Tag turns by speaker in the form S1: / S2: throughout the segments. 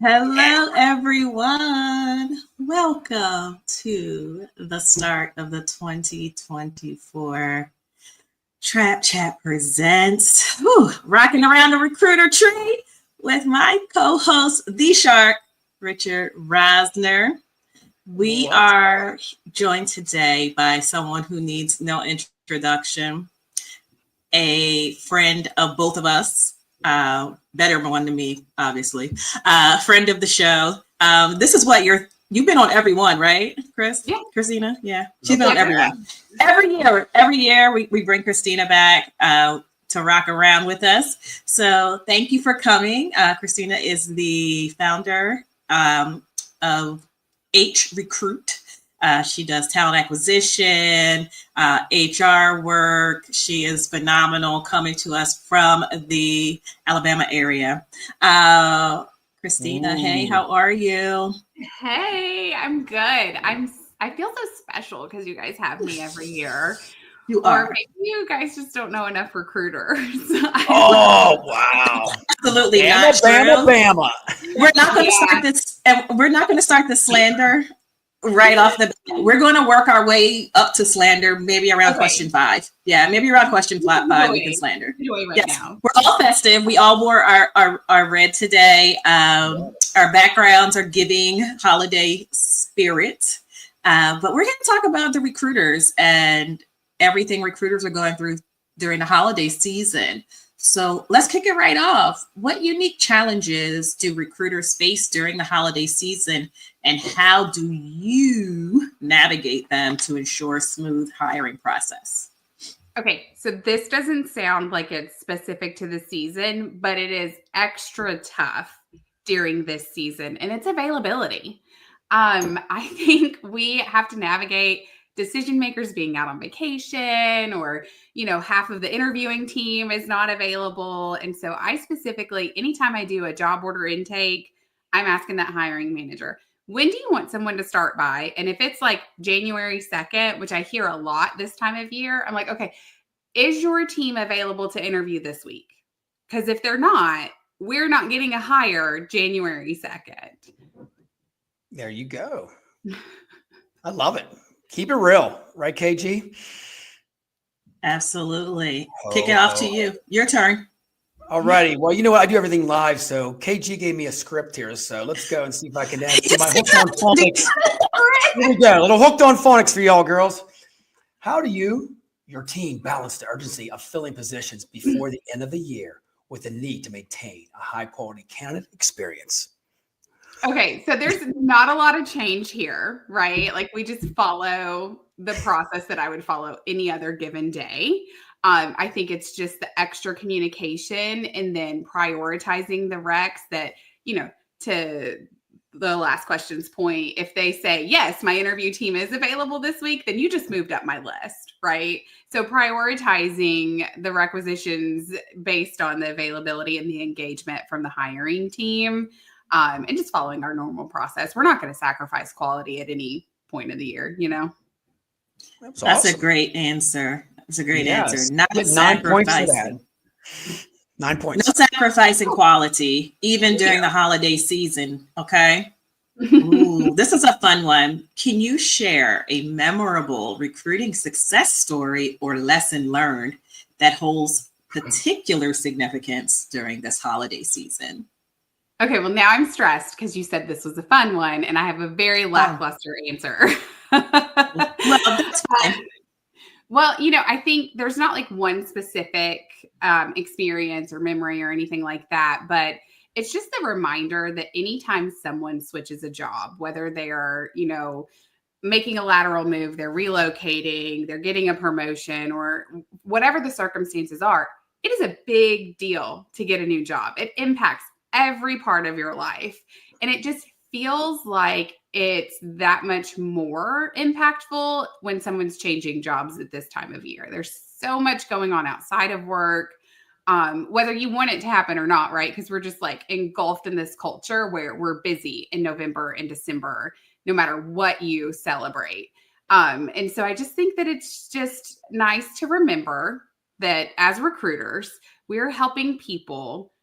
S1: Hello, everyone. Welcome to the start of the 2024 Trap Chat Presents Rocking Around the Recruiter Tree with my co-host, the Shark, Richard Rosner. We are joined today by someone who needs no introduction, a friend of both of us, better one than me, obviously, friend of the show. This is what you've been on every one, right, Chris?
S2: Yeah.
S1: Kristina? Yeah. She's been on every one. Every year we bring Kristina back to rock around with us. So thank you for coming. Kristina is the founder of HRecruit. She does talent acquisition, HR work. She is phenomenal, coming to us from the Alabama area. Kristina, hey, how are you?
S2: Hey, I'm good. I feel so special because you guys have me every year.
S1: You are.
S2: Or maybe you guys just don't know enough recruiters.
S3: Oh, wow.
S1: Absolutely
S3: not Bama.
S1: We're not going to start this, and we're not going to start the slander right off the bat. We're going to work our way up to slander, maybe around question 5. Yeah, maybe around question 5 we can slander.
S2: Now.
S1: We're all festive. We all wore our red today. Our backgrounds are giving holiday spirit. But we're going to talk about the recruiters and everything recruiters are going through during the holiday season. So let's kick it right off. What unique challenges do recruiters face during the holiday season, and how do you navigate them to ensure a smooth hiring process?
S2: Okay, so this doesn't sound like it's specific to the season, but it is extra tough during this season, and it's availability. I think we have to navigate decision makers being out on vacation, or half of the interviewing team is not available. And so I specifically, anytime I do a job order intake, I'm asking that hiring manager, when do you want someone to start by? And if it's like January 2nd, which I hear a lot this time of year, I'm like, okay, is your team available to interview this week? Because if they're not, we're not getting a hire January 2nd.
S3: There you go. I love it. Keep it real, right, KG?
S1: Absolutely. Kick it off to you. Your turn.
S3: All righty. Well, you know what? I do everything live, so KG gave me a script here, so let's go and see if I can add my hooked on phonics. Here we go. A little hooked on phonics for y'all, girls. How do your team balance the urgency of filling positions before the end of the year with the need to maintain a high-quality candidate experience?
S2: Okay, so there's not a lot of change here, right? Like, we just follow the process that I would follow any other given day. I think it's just the extra communication and then prioritizing the recs that, to the last question's point, if they say, yes, my interview team is available this week, then you just moved up my list, right? So prioritizing the requisitions based on the availability and the engagement from the hiring team. And just following our normal process. We're not going to sacrifice quality at any point of the year,
S1: That's awesome. A great answer. That's a great answer. Not
S3: 9 points for that. 9 points.
S1: No sacrificing quality, even during the holiday season. Okay. Ooh, this is a fun one. Can you share a memorable recruiting success story or lesson learned that holds particular significance during this holiday season?
S2: Okay, well, now I'm stressed because you said this was a fun one, and I have a very lackluster answer.
S1: Well, that's fine.
S2: Well, I think there's not like one specific experience or memory or anything like that, but it's just a reminder that anytime someone switches a job, whether they are, making a lateral move, they're relocating, they're getting a promotion, or whatever the circumstances are, it is a big deal to get a new job. It impacts every part of your life. And it just feels like it's that much more impactful when someone's changing jobs at this time of year. There's so much going on outside of work, whether you want it to happen or not, right? Because we're just like engulfed in this culture where we're busy in November and December, no matter what you celebrate. And so I just think that it's just nice to remember that as recruiters, we're helping people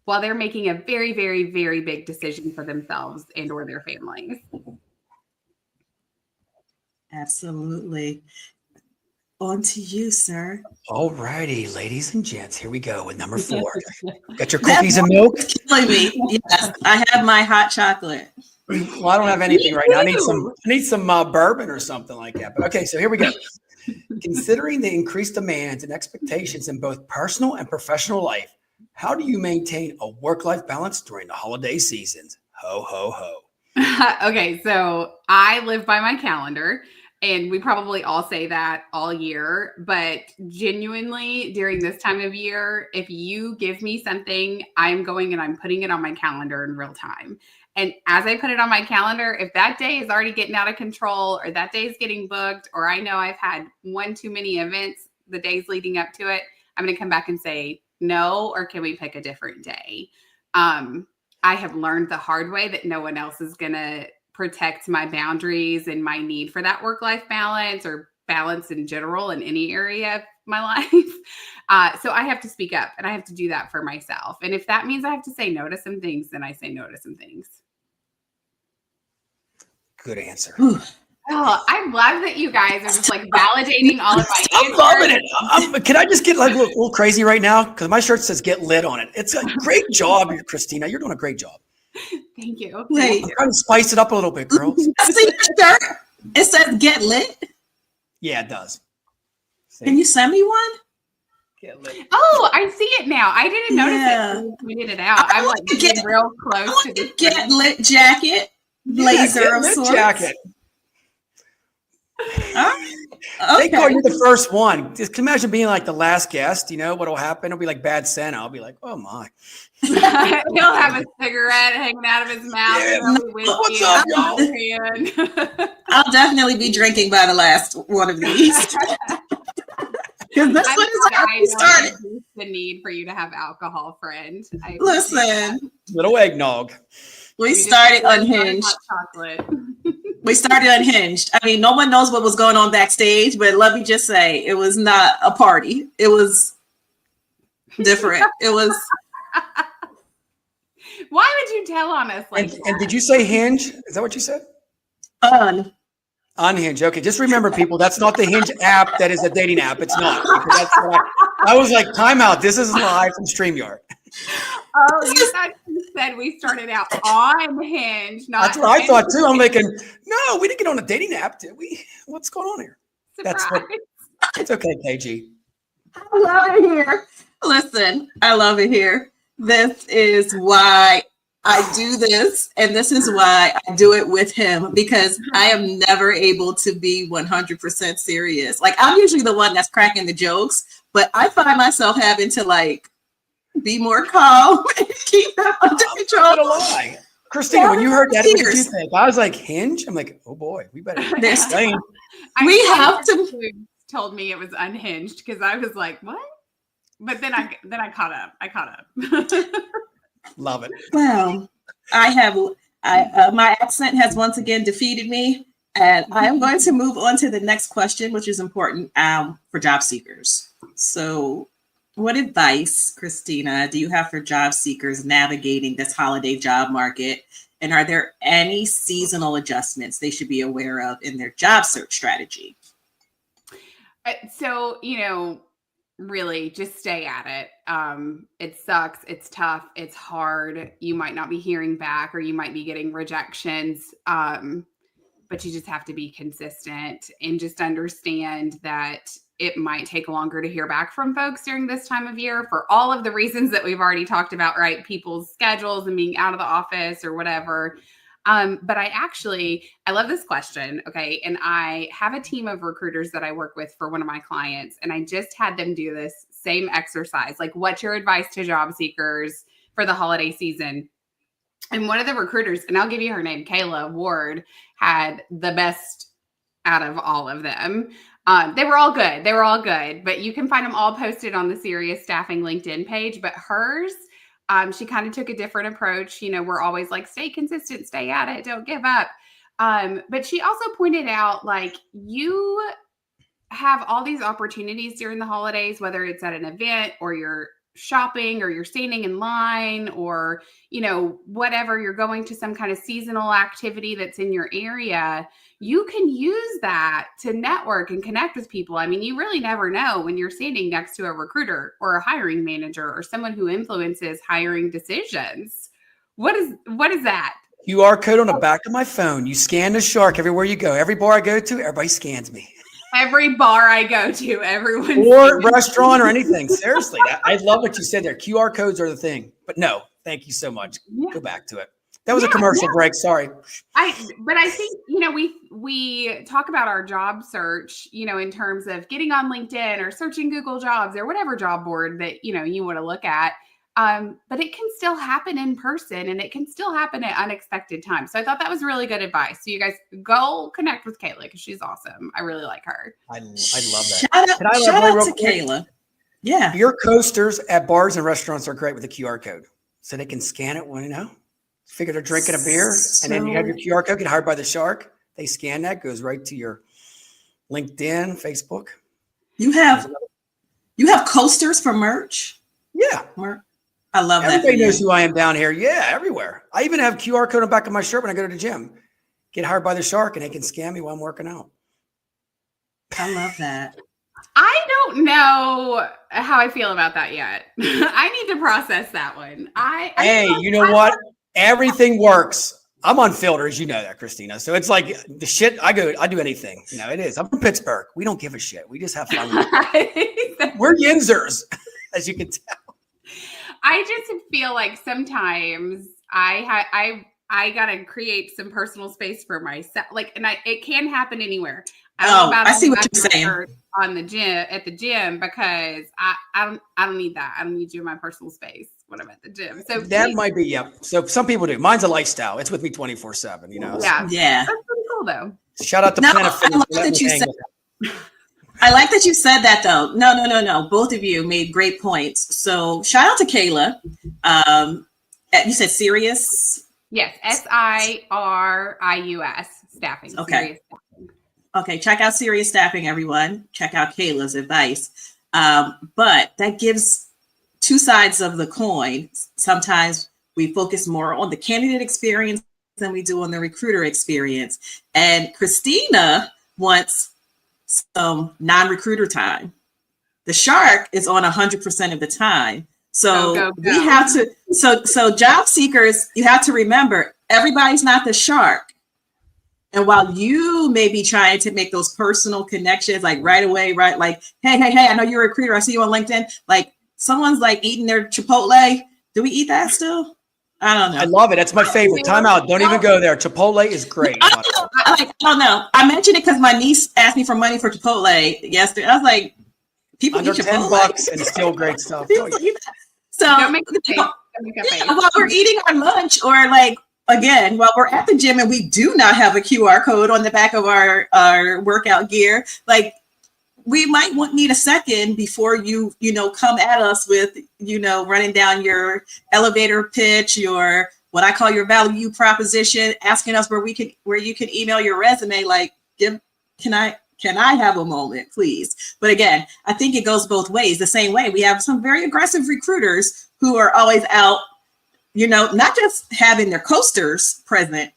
S2: while they're making a very, very, very big decision for themselves and or their families.
S1: Absolutely. On to you, sir.
S3: All righty, ladies and gents, here we go with number 4. Got your cookies and milk?
S1: Killing me. Yes, I have my hot chocolate.
S3: Well, I don't have anything right now. I need some bourbon or something like that. But okay, so here we go. Considering the increased demands and expectations in both personal and professional life, how do you maintain a work-life balance during the holiday seasons? Ho, ho, ho.
S2: Okay, so I live by my calendar, and we probably all say that all year, but genuinely during this time of year, if you give me something, I'm going and I'm putting it on my calendar in real time. And as I put it on my calendar, if that day is already getting out of control or that day is getting booked, or I know I've had one too many events the days leading up to it, I'm going to come back and say, no, or can we pick a different day? I have learned the hard way that no one else is going to protect my boundaries and my need for that work-life balance or balance in general in any area of my life. So I have to speak up and I have to do that for myself. And if that means I have to say no to some things, then I say no to some things.
S3: Good answer.
S2: Oh, I love that you guys are just like validating all of my
S3: I'm
S2: answers.
S3: loving it. Can I just get like a little crazy right now? Because my shirt says "Get Lit" on it. It's a great job, Kristina. You're doing a great job.
S2: Thank you.
S1: Wait,
S3: I'm trying to spice it up a little bit, girls.
S1: I see your shirt. It says "Get Lit."
S3: Yeah, it does. See?
S1: Can you send me one?
S3: Get lit.
S2: Oh, I see it now. I didn't notice
S1: Yeah.
S2: it when you pointed it out. I'm like getting real close to this.
S1: Get Lit jacket, blazer
S3: Yeah,
S1: of
S3: Get Lit
S1: sorts.
S3: jacket.
S1: Okay.
S3: They call you the first one. Just imagine being like the last guest. You know what'll happen? It'll be like Bad Santa. I'll be like, oh my.
S2: He'll have a cigarette hanging out of his mouth.
S3: Yeah.
S2: What's
S3: up, y'all?
S1: I'll definitely be drinking by the last one of these. Because this one is already started.
S2: The need for you to have alcohol, friend.
S1: Listen,
S3: Little eggnog.
S1: we started unhinged.
S2: Chocolate.
S1: We started unhinged. I mean, no one knows what was going on backstage, but let me just say, it was not a party. It was different. It was.
S2: Why would you tell on us like
S3: And did you say Hinge? Is that what you said? Unhinged. Okay, just remember, people, that's not the Hinge app. That is a dating app. It's not. That's what I was like, timeout. This is live from StreamYard.
S2: Oh, you thought you said we started out on Hinge, not
S3: That's what I thought too. I'm thinking, no, we didn't get on a dating app, did we? What's going on here?
S2: Surprise.
S3: It's okay, KG.
S1: I love it here. Listen, I love it here. This is why I do this, and this is why I do it with him, because I am never able to be 100% serious. Like, I'm usually the one that's cracking the jokes, but I find myself having to like be more calm and keep them under control.
S3: I'm not gonna lie. Kristina, when you heard that, what did you think? I was like, Hinge? I'm like, oh boy, we better explain.
S1: We have to.
S2: Told me it was unhinged because I was like, what? But then I caught up.
S3: Love it.
S1: Well, my accent has once again defeated me, and I am going to move on to the next question, which is important for job seekers. So, what advice, Kristina, do you have for job seekers navigating this holiday job market? And are there any seasonal adjustments they should be aware of in their job search strategy?
S2: So, really just stay at it. It sucks. It's tough. It's hard. You might not be hearing back or you might be getting rejections. But you just have to be consistent and just understand that it might take longer to hear back from folks during this time of year for all of the reasons that we've already talked about, right? People's schedules and being out of the office or whatever. But I love this question. Okay. And I have a team of recruiters that I work with for one of my clients. And I just had them do this same exercise. Like, what's your advice to job seekers for the holiday season? And one of the recruiters, and I'll give you her name, Kayla Ward, had the best out of all of them. They were all good, but you can find them all posted on the Serious Staffing LinkedIn page. But hers, she kind of took a different approach. We're always like, stay consistent, stay at it, don't give up. But she also pointed out, like, you have all these opportunities during the holidays, whether it's at an event or you're shopping or you're standing in line or, whatever, you're going to some kind of seasonal activity that's in your area, you can use that to network and connect with people. I mean, you really never know when you're standing next to a recruiter or a hiring manager or someone who influences hiring decisions. What is that?
S3: QR code on the back of my phone. You scan the shark everywhere you go. Every bar I go to, everybody scans me.
S2: Every bar I go to, everyone.
S3: Or restaurant or anything. Seriously, I love what you said there. QR codes are the thing. But no, thank you so much.
S2: Yeah.
S3: Go back to it. That was a commercial break. Sorry.
S2: But I think, we talk about our job search, in terms of getting on LinkedIn or searching Google Jobs or whatever job board that, you want to look at. But it can still happen in person and it can still happen at unexpected times. So I thought that was really good advice. So you guys go connect with Kayla because she's awesome. I really like her.
S3: I love that.
S1: Shout out to Kayla. Yeah.
S3: Your coasters at bars and restaurants are great with the QR code. So they can scan it when, figure they're drinking a beer and then you have your QR code, get hired by the shark. They scan that, goes right to your LinkedIn, Facebook.
S1: You have coasters for merch?
S3: Yeah.
S1: I love that.
S3: Everybody knows who I am down here. Yeah, everywhere. I even have QR code on the back of my shirt when I go to the gym. Get hired by the shark and they can scan me while I'm working out.
S1: I love that.
S2: I don't know how I feel about that yet. I need to process that one.
S3: You know what? Everything works. I'm on filters. You know that, Kristina. So it's like the shit I do anything. It is. I'm from Pittsburgh. We don't give a shit. We just have fun. We're Yinzers, as you can tell.
S2: I just feel like sometimes I gotta create some personal space for myself. It can happen anywhere.
S1: I see what you're saying.
S2: At the gym because I don't need that. I don't need you in my personal space when I'm at the gym. So
S3: that might be So some people do. Mine's a lifestyle. It's with me 24/7.
S2: Yeah. That's pretty cool though.
S3: Shout out to Planet Fitness.
S1: I like that you said that though. No. Both of you made great points. So shout out to Kayla. You said Sirius?
S2: Yes, SIRIUS staffing.
S1: Okay.
S2: Sirius staffing.
S1: Okay, check out Sirius Staffing, everyone. Check out Kayla's advice. But that gives two sides of the coin. Sometimes we focus more on the candidate experience than we do on the recruiter experience. And Kristina wants some non-recruiter time. The shark is on 100% of the time. So
S2: go.
S1: We have to, so job seekers, you have to remember, everybody's not the shark. And while you may be trying to make those personal connections, like right away, right? Like, hey, I know you're a recruiter. I see you on LinkedIn. Like someone's like eating their Chipotle. Do we eat that still? I don't know.
S3: I love it. That's my favorite. Time out. Don't even go there. Chipotle is great.
S1: I don't know. I mentioned it because my niece asked me for money for Chipotle yesterday. I was like, people
S3: under
S1: eat Chipotle.
S3: $10 and still great stuff.
S1: So
S2: don't make a face.
S1: While we're eating our lunch or again, while we're at the gym and we do not have a QR code on the back of our workout gear, we might need a second before you come at us with, running down your elevator pitch, your what I call your value proposition, asking us where you can email your resume. Can I have a moment, please? But again, I think it goes both ways. The same way we have some very aggressive recruiters who are always out, not just having their coasters present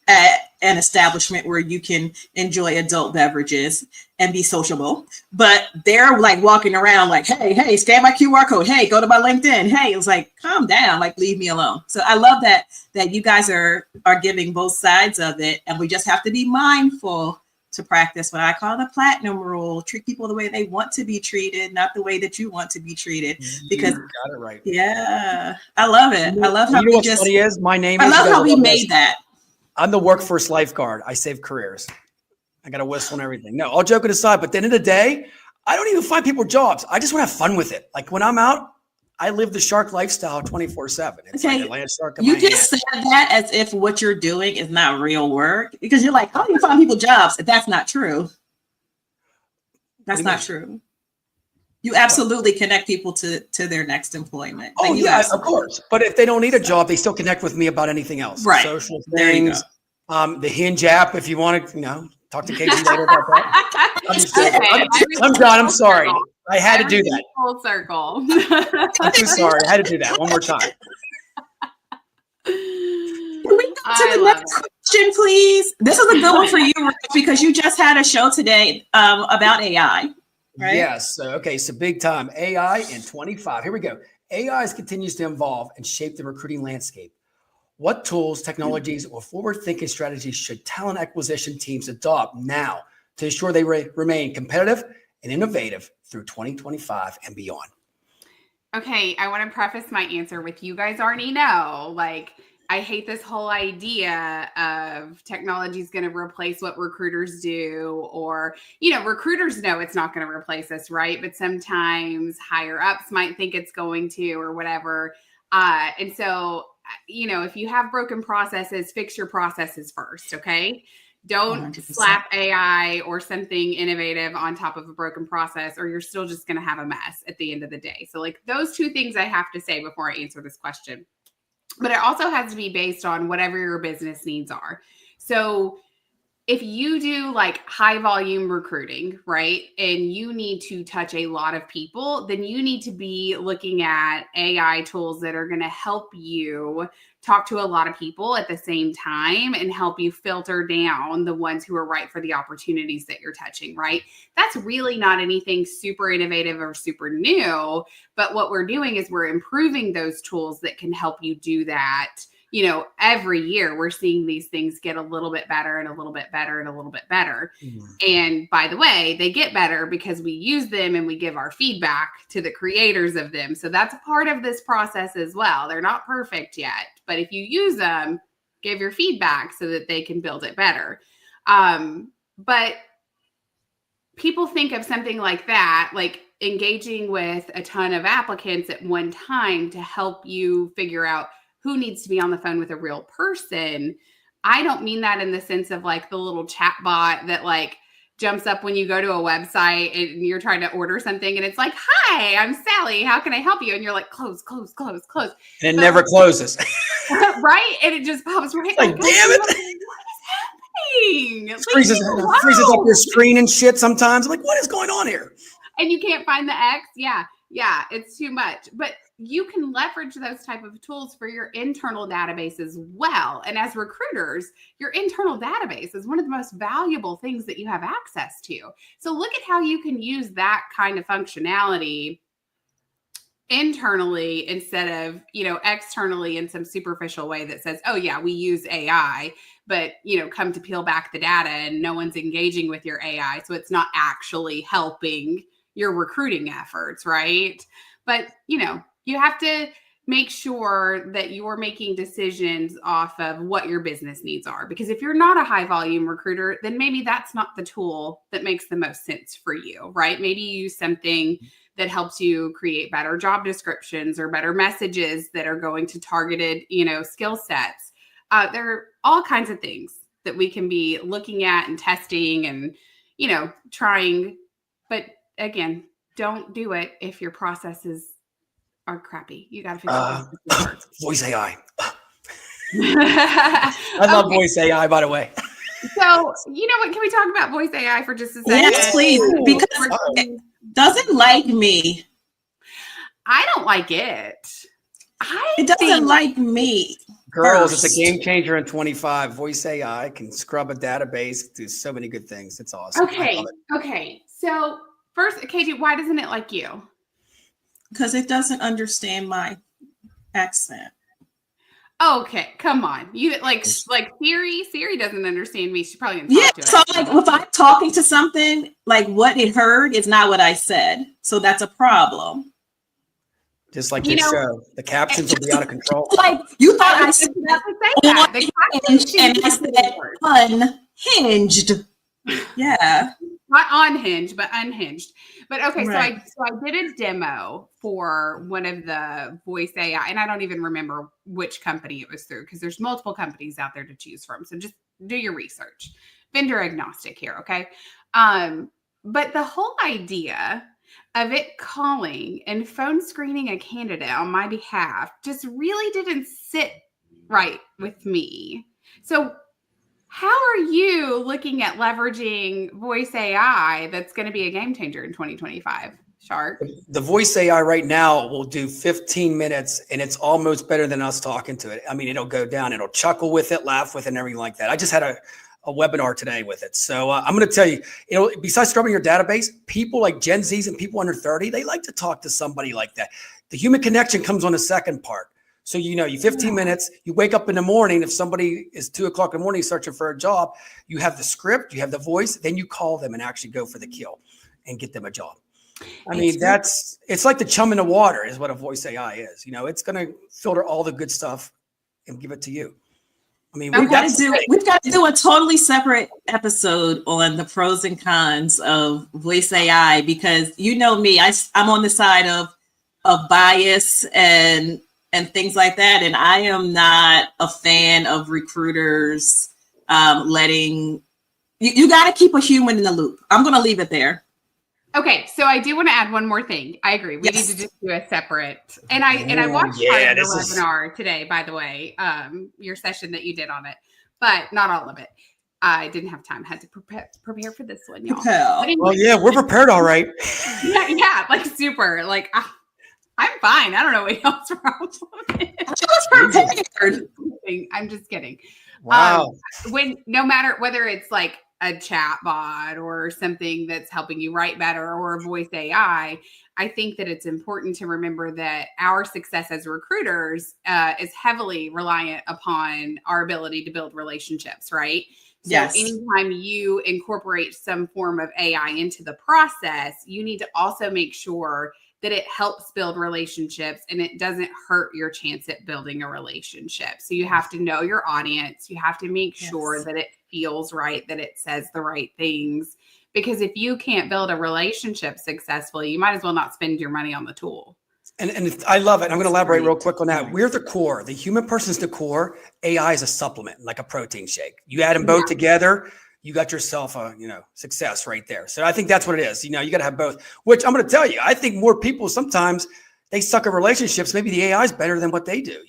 S1: at an establishment where you can enjoy adult beverages and be sociable, but they're walking around hey, scan my QR code. Hey, go to my LinkedIn. Hey, it was calm down, leave me alone. So I love that you guys are giving both sides of it. And we just have to be mindful to practice what I call the platinum rule. Treat people the way they want to be treated, not the way that you want to be treated. Because
S3: you got it right.
S1: Yeah, I love it. I love how
S3: we just. Funny is my name.
S1: I love how we made that.
S3: I'm the workforce lifeguard. I save careers. I got a whistle and everything. No, all joking aside, but at the end of the day, I don't even find people jobs. I just want to have fun with it. When I'm out, I live the shark lifestyle 24/7. It's
S1: okay.
S3: Like a land shark in
S1: you
S3: my
S1: just
S3: hand.
S1: said that as if what you're doing is not real work, because you're how do you find people jobs? That's not true. That's not true. You absolutely connect people to their next employment.
S3: Oh, yeah, of course. But if they don't need a job, they still connect with me about anything else.
S1: Right.
S3: Social things. The Hinge app, if you want to, talk to Casey later about that. I'm done. I'm sorry. I had to do that.
S2: Full circle.
S3: I'm too sorry. I had to do that one more time.
S1: Can we go to the next question, please? This is a good one for you, Rich, because you just had a show today about AI, right?
S3: Yes. Okay. So big time AI in 25. Here we go. AI continues to evolve and shape the recruiting landscape. What tools, technologies, or forward-thinking strategies should talent acquisition teams adopt now to ensure they remain competitive and innovative through 2025 and beyond?
S2: Okay, I want to preface my answer with you guys already know, like, I hate this whole idea of technology is going to replace what recruiters do, or, recruiters know it's not going to replace us, right? But sometimes higher ups might think it's going to, or whatever. And so, if you have broken processes, fix your processes first, okay? Don't
S1: 100%.
S2: slap AI or something innovative on top of a broken process, or you're still just going to have a mess at the end of the day. So, like, those two things I have to say before I answer this question. But it also has to be based on whatever your business needs are. So if you do like high volume recruiting, right, and you need to touch a lot of people, then you need to be looking at AI tools that are going to help you talk to a lot of people at the same time and help you filter down the ones who are right for the opportunities that you're touching, right? That's really not anything super innovative or super new, but what we're doing is we're improving those tools that can help you do that. Every year we're seeing these things get a little bit better and a little bit better and a little bit better. Mm-hmm. And by the way, they get better because we use them and we give our feedback to the creators of them. So that's a part of this process as well. They're not perfect yet, but if you use them, give your feedback so that they can build it better. But people think of something like that, like engaging with a ton of applicants at one time to help you figure out who needs to be on the phone with a real person. I don't mean that in the sense of like the little chat bot that like jumps up when you go to a website and you're trying to order something and it's like, hi, I'm Sally. How can I help you? And you're like, close.
S3: And it never closes.
S2: Right? And it just pops right.
S3: Like, damn it.
S2: What is happening?
S3: Freezes up your screen and shit sometimes. I'm like, what is going on here?
S2: And you can't find the X. Yeah, it's too much. But you can leverage those type of tools for your internal database as well. And as recruiters, your internal database is one of the most valuable things that you have access to. So look at how you can use that kind of functionality internally instead of, externally in some superficial way that says, oh yeah, we use AI, but, come to peel back the data and no one's engaging with your AI. So it's not actually helping your recruiting efforts, right? But, you have to make sure that you're making decisions off of what your business needs are. Because if you're not a high volume recruiter, then maybe that's not the tool that makes the most sense for you, right? Maybe you use something that helps you create better job descriptions or better messages that are going to targeted, skill sets. There are all kinds of things that we can be looking at and testing and, trying. But again, don't do it if your processes are crappy. You got to fix it.
S3: Voice AI. I love voice AI, by the way.
S2: So, you know what? Can we talk about voice AI for just a second?
S1: Yes, please. Because it doesn't like me.
S2: I don't like it.
S1: It doesn't like me.
S3: Girls, it's a game changer in 25. Voice AI can scrub a database, do so many good things. It's awesome.
S2: Okay. So first, KJ, why doesn't it like you?
S1: Because it doesn't understand my accent.
S2: Okay, come on. You like Siri? Siri doesn't understand me. She's probably gonna talk to
S1: so like if I'm talking to something, like what it heard is not what I said. So that's a problem.
S3: Just like your show. The captions will be out of control.
S1: Like you thought I said that. And I said unhinged. Yeah.
S2: Not unhinged, but unhinged. But okay,
S1: right.
S2: So I did a demo for one of the voice AI, and I don't even remember which company it was through because there's multiple companies out there to choose from. So just do your research. Vendor agnostic here, okay? But the whole idea of it calling and phone screening a candidate on my behalf just really didn't sit right with me. So how are you looking at leveraging voice AI that's going to be a game changer in 2025? Shark.
S3: The voice AI right now will do 15 minutes and it's almost better than us talking to it. I mean, it'll go down, it'll chuckle with it, laugh with it, and everything like that. I just had a webinar today with it. So I'm going to tell you, besides scrubbing your database, people like Gen Zs and people under 30, they like to talk to somebody like that. The human connection comes on the second part. So, you 15 minutes, you wake up in the morning. If somebody is 2:00 in the morning searching for a job, you have the script, you have the voice, then you call them and actually go for the kill and get them a job. I mean, it's like the chum in the water is what a voice AI is. It's going to filter all the good stuff and give it to you. I mean,
S1: we've got to do a totally separate episode on the pros and cons of voice AI, because me, I'm on the side of bias and things like that. And I am not a fan of recruiters letting you got to keep a human in the loop. I'm going to leave it there.
S2: Okay, so I do want to add one more thing. I agree. We need to just do a separate. And I watched part of your webinar today, by the way, your session that you did on it, but not all of it. I didn't have time. I had to prepare for this one, y'all.
S1: Anyway.
S3: Well, yeah, we're prepared, all right.
S2: yeah, like super. Like I'm fine. I don't know what y'all's problem is. I'm just kidding.
S3: Wow.
S2: No matter whether it's like a chat bot or something that's helping you write better or a voice AI, I think that it's important to remember that our success as recruiters is heavily reliant upon our ability to build relationships, right? So anytime you incorporate some form of AI into the process, you need to also make sure that it helps build relationships and it doesn't hurt your chance at building a relationship. So you have to know your audience. You have to make sure that it feels right, that it says the right things. Because if you can't build a relationship successfully, you might as well not spend your money on the tool.
S3: And I love it. I'm going to elaborate real quick on that. We're the core. The human person's the core. AI is a supplement, like a protein shake. You add them both together, you got yourself a, success right there. So I think that's what it is. You got to have both, which I'm going to tell you, I think more people sometimes they suck at relationships. Maybe the AI is better than what they do.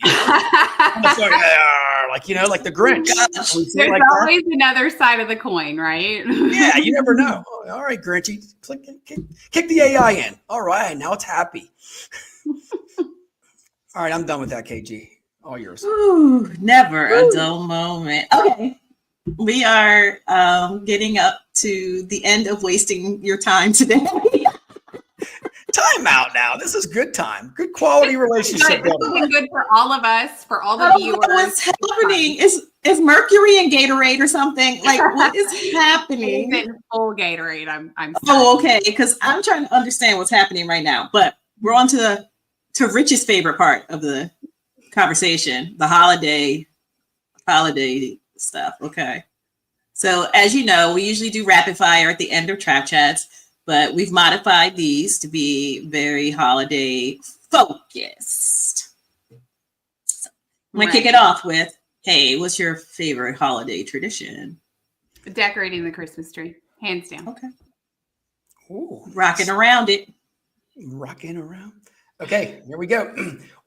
S3: Like the Grinch.
S2: There's like always another side of the coin, right?
S3: Yeah, you never know. Oh, all right, Grinchy, kick the AI in. All right, now it's happy. All right, I'm done with that, KG. All yours.
S1: Ooh, never a dull moment. Okay. We are getting up to the end of wasting your time today.
S3: Time out now. This is good time. Good quality relationship.
S2: It's good for all of us, for all the viewers.
S1: What's happening? Is Mercury in Gatorade or something? Like, what is happening?
S2: It's in full Gatorade. I'm
S1: Oh, okay. Because I'm trying to understand what's happening right now. But we're on to Rich's favorite part of the conversation, the holiday stuff. Okay. So as you know, we usually do rapid fire at the end of Trap Chats, but we've modified these to be very holiday focused. So I'm gonna kick it off with, hey, what's your favorite holiday tradition?
S2: Decorating the Christmas tree, hands down.
S1: Okay.
S3: Ooh,
S1: rocking around it.
S3: Rocking around. Okay, here we go.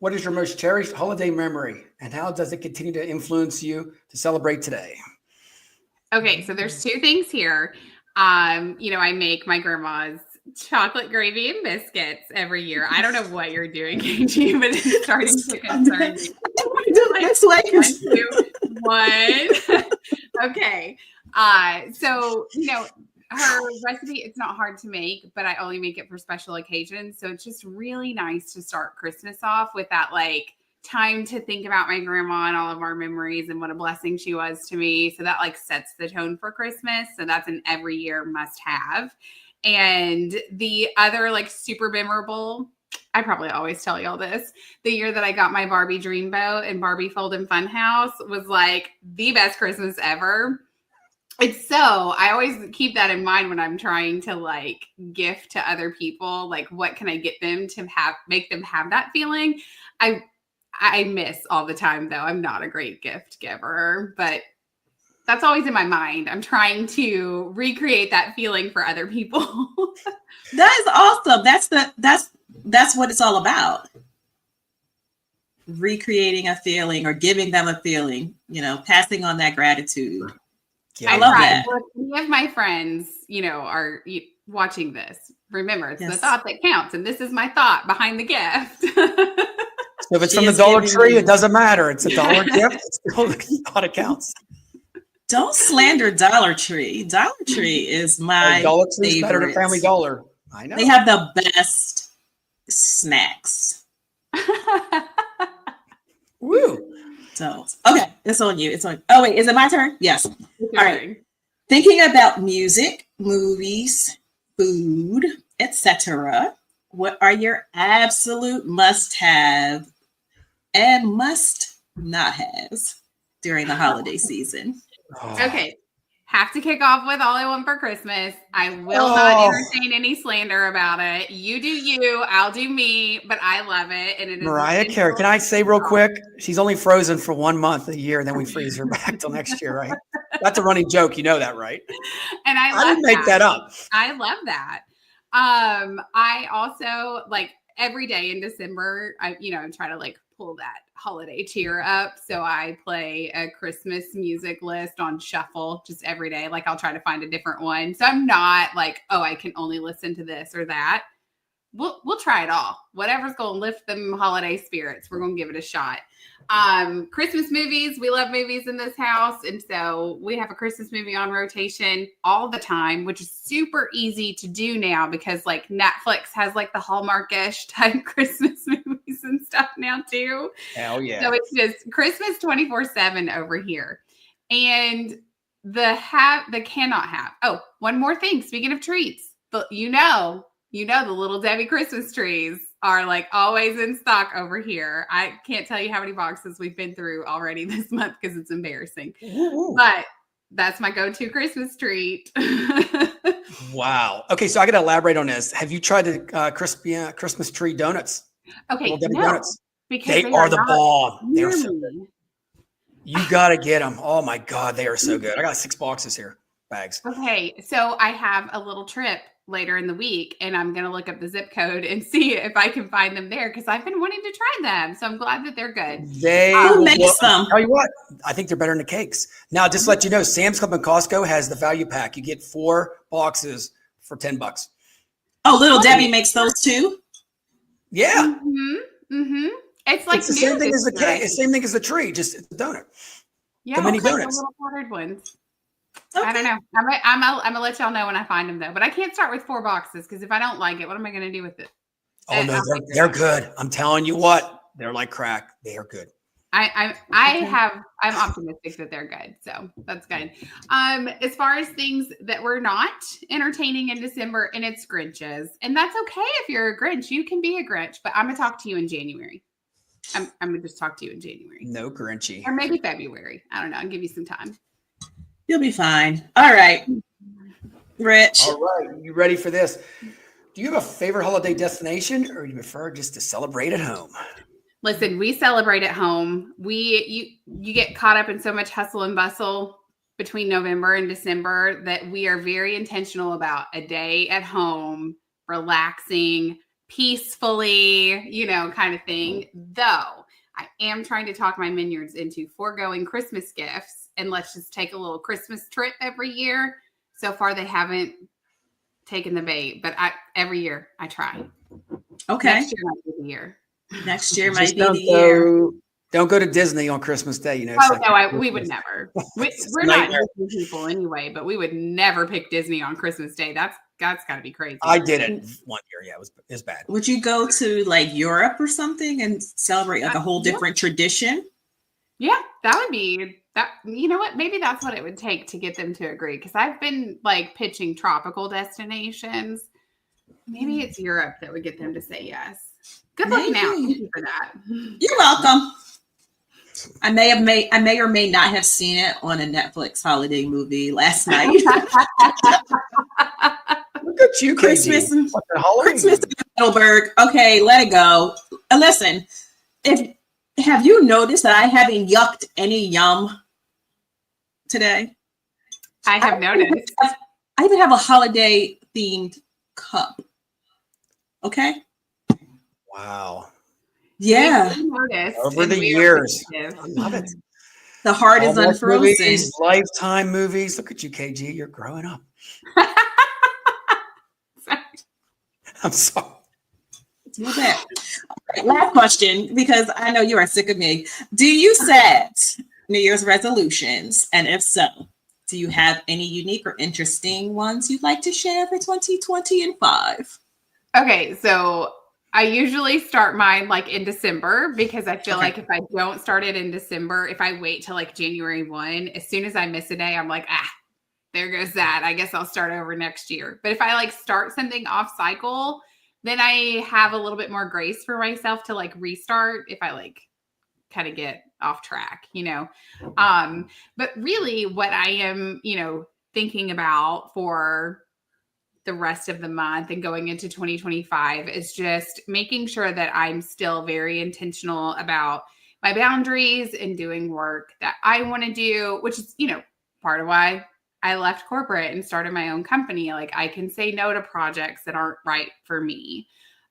S3: What is your most cherished holiday memory, and how does it continue to influence you to celebrate today?
S2: Okay, so there's two things here. I make my grandma's chocolate gravy and biscuits every year. I don't know what you're doing, KG, but it's starting to concern me. Like, 2, 1. Okay. So, her recipe, it's not hard to make, but I only make it for special occasions. So it's just really nice to start Christmas off with that, time to think about my grandma and all of our memories and what a blessing she was to me. So that sets the tone for Christmas. So that's an every year must have. And the other super memorable, I probably always tell y'all this, the year that I got my Barbie Dreamboat and Barbie Fold and Funhouse was the best Christmas ever. It's I always keep that in mind when I'm trying to gift to other people. What can I get them to make them have that feeling? I miss all the time, though. I'm not a great gift giver, but that's always in my mind. I'm trying to recreate that feeling for other people.
S1: That is awesome. That's what it's all about. Recreating a feeling or giving them a feeling, passing on that gratitude.
S3: Yeah,
S1: I love that.
S2: Many of my friends, watching this. Remember, it's the
S1: Yes.
S2: thought that counts, and this is my thought behind the gift.
S3: So if it's
S1: She
S3: from the
S1: is
S3: Dollar
S1: giving
S3: Tree,
S1: you-
S3: it doesn't matter. It's a dollar gift. It's still the thought it counts.
S1: Don't slander Dollar Tree. Dollar Tree is my
S3: Dollar Tree's
S1: favorite.
S3: better than Family Dollar. I know.
S1: They have the best snacks.
S3: Woo.
S1: So, okay, it's on you. It's on. Oh, wait, is it my turn? Yes.
S2: All
S1: right. Thinking about music, movies, food, etc. What are your absolute must-have and must-not-haves during the holiday season?
S3: Oh.
S2: Okay. Have to kick off with All I Want for Christmas. I will not entertain any slander about it. You do you, I'll do me, but I love it. And it is
S3: Mariah Carey, can I say real quick? She's only frozen for 1 month a year, and then we freeze her back till next year, right? That's a running joke. You know that, right?
S2: And I love
S3: didn't make that up.
S2: I love that. I also like every day in December, I try to like pull that holiday cheer up. So I play a Christmas music list on shuffle just every day. Like I'll try to find a different one. So I'm not like, oh, I can only listen to this or that. We'll try it all. Whatever's going to lift them holiday spirits, we're going to give it a shot. Christmas movies. We love movies in this house. And so we have a Christmas movie on rotation all the time, which is super easy to do now because like Netflix has like the Hallmark-ish type Christmas movies and stuff now too.
S3: Hell yeah.
S2: So it's just Christmas 24/7 over here. And the cannot have. Oh, one more thing. Speaking of treats, the Little Debbie Christmas trees are like always in stock over here. I can't tell you how many boxes we've been through already this month because it's embarrassing.
S3: Ooh.
S2: But that's my go-to Christmas treat.
S3: Wow. Okay, so I got to elaborate on this. Have you tried the Christmas tree donuts?
S2: Okay,
S3: Little Debbie
S2: no,
S3: donuts.
S2: because
S3: They are the
S2: not
S3: bomb. They're
S2: near
S3: so good.
S2: me.
S3: You got to get them. Oh my God, they are so good. I got 6 boxes here, bags.
S2: Okay, so I have a little trip later in the week and I'm going to look up the zip code and see if I can find them there because I've been wanting to try them. So I'm glad that they're good.
S1: Who makes them?
S3: Tell you what, I think they're better than the cakes. Now, just let you know, Sam's Club and Costco has the value pack. You get 4 boxes for $10.
S1: Oh, Little Debbie makes those too?
S3: Yeah.
S2: It's like
S3: It's the same
S2: new
S3: thing as the
S2: this year.
S3: cake. It's the same thing as the tree, just it's a donut.
S2: Yeah,
S3: mini
S2: like
S3: donuts.
S2: the little powdered ones.
S1: Okay.
S2: I don't know. I'm gonna let y'all know when I find them though. But I can't start with 4 boxes because if I don't like it, what am I gonna do with it?
S3: Oh no, they're good. I'm telling you what, they're like crack. They are good.
S2: I'm optimistic that they're good. So that's good. As far as things that were not entertaining in December, and it's Grinches, and that's okay if you're a Grinch. You can be a Grinch, but I'm gonna talk to you in January. I'm gonna just talk to you in January.
S3: No Grinchy.
S2: Or maybe February. I don't know. I'll give you some time.
S1: You'll be fine. All right. Rich.
S3: All right, you ready for this? Do you have a favorite holiday destination, or do you prefer just to celebrate at home?
S2: Listen, we celebrate at home. You get caught up in so much hustle and bustle between November and December that we are very intentional about a day at home, relaxing, peacefully, kind of thing. Though I am trying to talk my Minyards into foregoing Christmas gifts and let's just take a little Christmas trip every year. So far, they haven't taken the bait, but every year I try.
S1: Okay.
S2: Next year might be the year.
S1: Next year
S3: Just
S1: might be the year.
S3: Don't go to Disney on Christmas Day.
S2: Oh no, we would never. We're not
S3: nightmare.
S2: Disney people anyway, but we would never pick Disney on Christmas Day. That's got to be crazy.
S3: I did it one year. Yeah, it was bad.
S1: Would you go to like Europe or something and celebrate like a whole different tradition?
S2: Yeah, that would be that. You know what? Maybe that's what it would take to get them to agree. Because I've been like pitching tropical destinations. Maybe it's Europe that would get them to say yes. Good luck now. Thank you for that.
S1: You're welcome. I may or may not have seen it on a Netflix holiday movie last night.
S3: Look at you,
S1: Christmas
S3: KG. What the Halloween?
S1: Christmas in Heidelberg. Okay, let it go. Listen, have you noticed that I haven't yucked any yum today?
S2: I have noticed.
S1: I even have a holiday themed cup. Okay.
S3: Wow.
S1: Yeah.
S3: Over the years. I love it.
S1: The heart is
S3: Hallmark
S1: unfrozen.
S3: Movies, Lifetime movies. Look at you, KG. You're growing up. I'm sorry.
S1: It's a little bit. All right, last question, because I know you are sick of me. Do you set New Year's resolutions? And if so, do you have any unique or interesting ones you'd like to share for 2025?
S2: Okay, so I usually start mine like in December because I feel like if I don't start it in December, if I wait till like January 1, as soon as I miss a day, I'm like, there goes that. I guess I'll start over next year. But if I like start something off cycle, then I have a little bit more grace for myself to like restart if I like kind of get off track, But really what I am, thinking about for the rest of the month and going into 2025 is just making sure that I'm still very intentional about my boundaries and doing work that I want to do, which is, part of why I left corporate and started my own company. Like I can say no to projects that aren't right for me.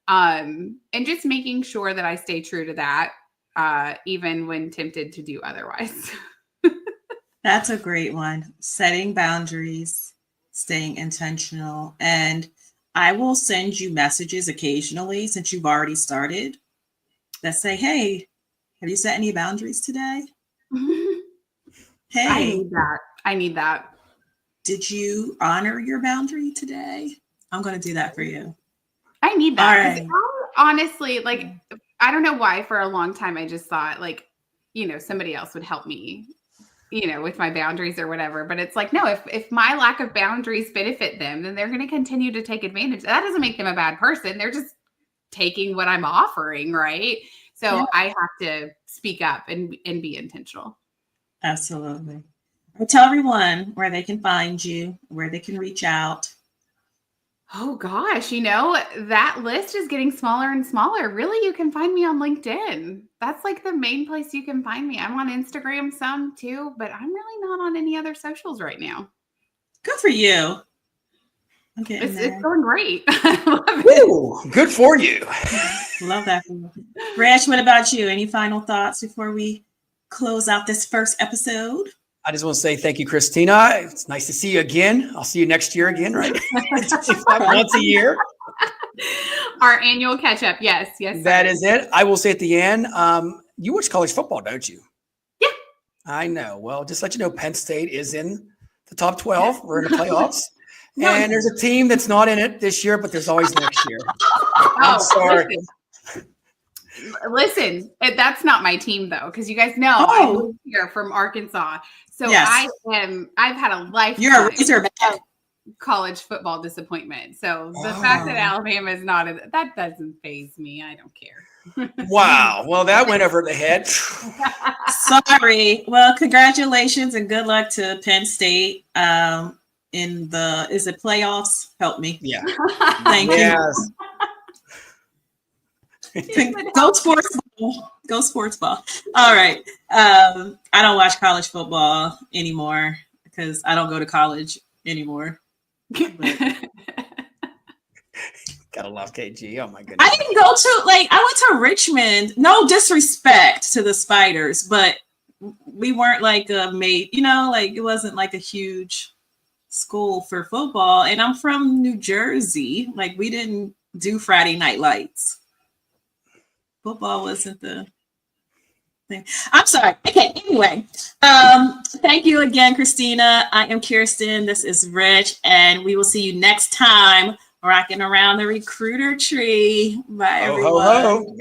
S2: And just making sure that I stay true to that, even when tempted to do otherwise.
S1: That's a great one. Setting boundaries, staying intentional. And I will send you messages occasionally since you've already started that say, hey, have you set any boundaries today? Hey,
S2: I need that.
S1: Did you honor your boundary today? I'm going to do that for you.
S2: I need that.
S1: Right.
S2: Honestly, like, I don't know why for a long time I just thought like, somebody else would help me, with my boundaries or whatever. But it's like, no, if my lack of boundaries benefit them, then they're going to continue to take advantage. That doesn't make them a bad person. They're just taking what I'm offering, right? So yeah. I have to speak up and be intentional.
S1: Absolutely. Tell everyone where they can find you, where they can reach out.
S2: Oh gosh, that list is getting smaller and smaller. Really, you can find me on LinkedIn. That's like the main place you can find me. I'm on Instagram some too, but I'm really not on any other socials right now.
S1: Good for you.
S2: It's going great. I love
S3: it. Ooh, good for you.
S1: Love that. Rash, what about you? Any final thoughts before we close out this first episode?
S3: I just want to say thank you, Kristina. It's nice to see you again. I'll see you next year again, right? Once a year.
S2: Our annual catch up. Yes.
S3: That is it. I will say at the end, you watch college football, don't you?
S2: Yeah.
S3: I know. Well, just let you know, Penn State is in the top 12. We're in the playoffs. And there's a team that's not in it this year, but there's always next year. I'm sorry.
S2: Listen, that's not my team though, because you guys know I moved here from Arkansas. So yes. I've had a lifetime
S1: You're a Razorback
S2: college football disappointment. So the fact that Alabama is not, that doesn't faze me. I don't care.
S3: Wow. Well, that went over the head.
S1: Sorry. Well, congratulations and good luck to Penn State. Is it playoffs? Help me.
S3: Yeah.
S1: Thank you. Go sports ball. Go sports ball. All right. I don't watch college football anymore because I don't go to college anymore.
S3: Gotta love KG. Oh my goodness.
S1: I didn't go to I went to Richmond. No disrespect to the Spiders, but we weren't like it wasn't like a huge school for football. And I'm from New Jersey. Like we didn't do Friday night lights. Football wasn't the thing. I'm sorry. Okay. Anyway, thank you again, Kristina. I am Kirsten. This is Rich, and we will see you next time rocking around the recruiter tree. Bye, everyone.
S3: Ho, ho, ho.